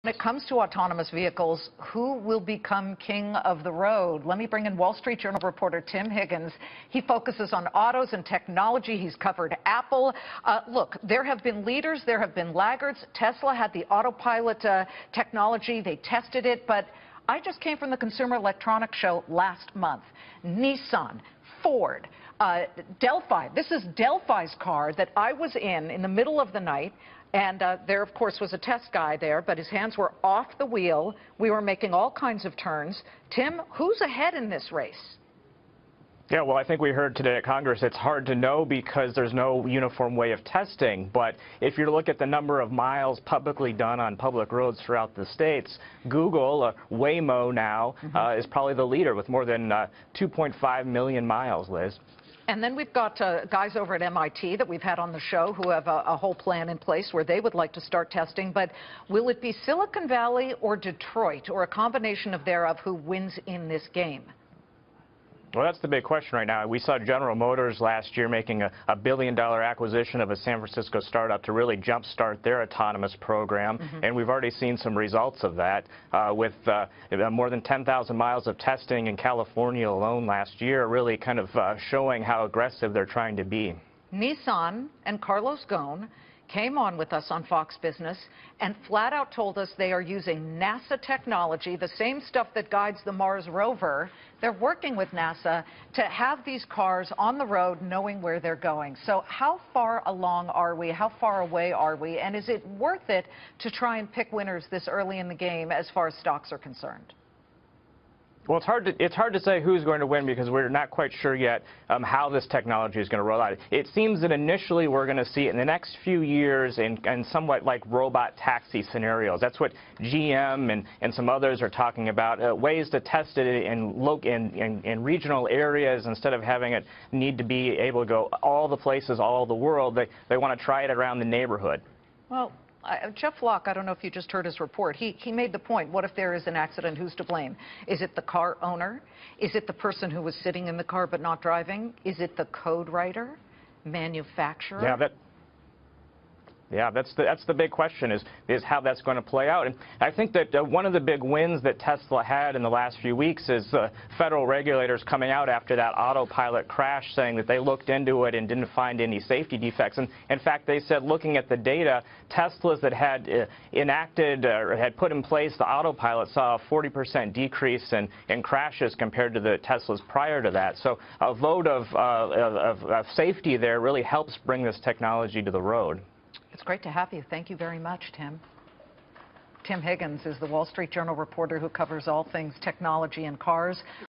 When it comes to autonomous vehicles, who will become king of the road? Let me bring in Wall Street Journal reporter Tim Higgins. He focuses on autos and technology. He's covered Apple. Look, there have been leaders, there have been laggards. Tesla had the autopilot technology. They tested it, but I just came from the Consumer Electronics Show last month. Nissan, Ford, Delphi. This is Delphi's car that I was in the middle of the night. And there, of course, was a test guy there, but his hands were off the wheel. We were making all kinds of turns. Tim, who's ahead in this race? Yeah, well, I think we heard today at Congress it's hard to know because there's no uniform way of testing. But if you look at the number of miles publicly done on public roads throughout the states, Google, Waymo now, is probably the leader with more than 2.5 million miles, Liz. And then we've got guys over at MIT that we've had on the show who have a whole plan in place where they would like to start testing. But will it be Silicon Valley or Detroit or a combination of thereof who wins in this game? Well, that's the big question right now. We saw General Motors last year making a $1 billion acquisition of a San Francisco startup to really jumpstart their autonomous program. And we've already seen some results of that with more than 10,000 miles of testing in California alone last year, really kind of showing how aggressive they're trying to be. Nissan and Carlos Ghosn came on with us on Fox Business and flat out told us they are using NASA technology, the same stuff that guides the Mars rover. They're working with NASA to have these cars on the road knowing where they're going. So how far along are we? How far away are we? And is it worth it to try and pick winners this early in the game as far as stocks are concerned? Well, it's hard to say who's going to win because we're not quite sure yet how this technology is going to roll out. It seems that initially we're going to see it in the next few years in somewhat like robot taxi scenarios. That's what GM and some others are talking about, ways to test it in regional areas instead of having it need to be able to go all the places, all the world. They want to try it around the neighborhood. Well, Jeff Locke, I don't know if you just heard his report. He made the point, what if there is an accident? Who's to blame? Is it the car owner? Is it the person who was sitting in the car but not driving? Is it the code writer, manufacturer? Yeah, that's the big question is how that's going to play out. And I think that one of the big wins that Tesla had in the last few weeks is federal regulators coming out after that autopilot crash saying that they looked into it and didn't find any safety defects. And in fact, they said looking at the data, Teslas that had enacted or had put in place the autopilot saw a 40% decrease in crashes compared to the Teslas prior to that. So a vote of safety there really helps bring this technology to the road. It's great to have you. Thank you very much, Tim. Tim Higgins is the Wall Street Journal reporter who covers all things technology and cars.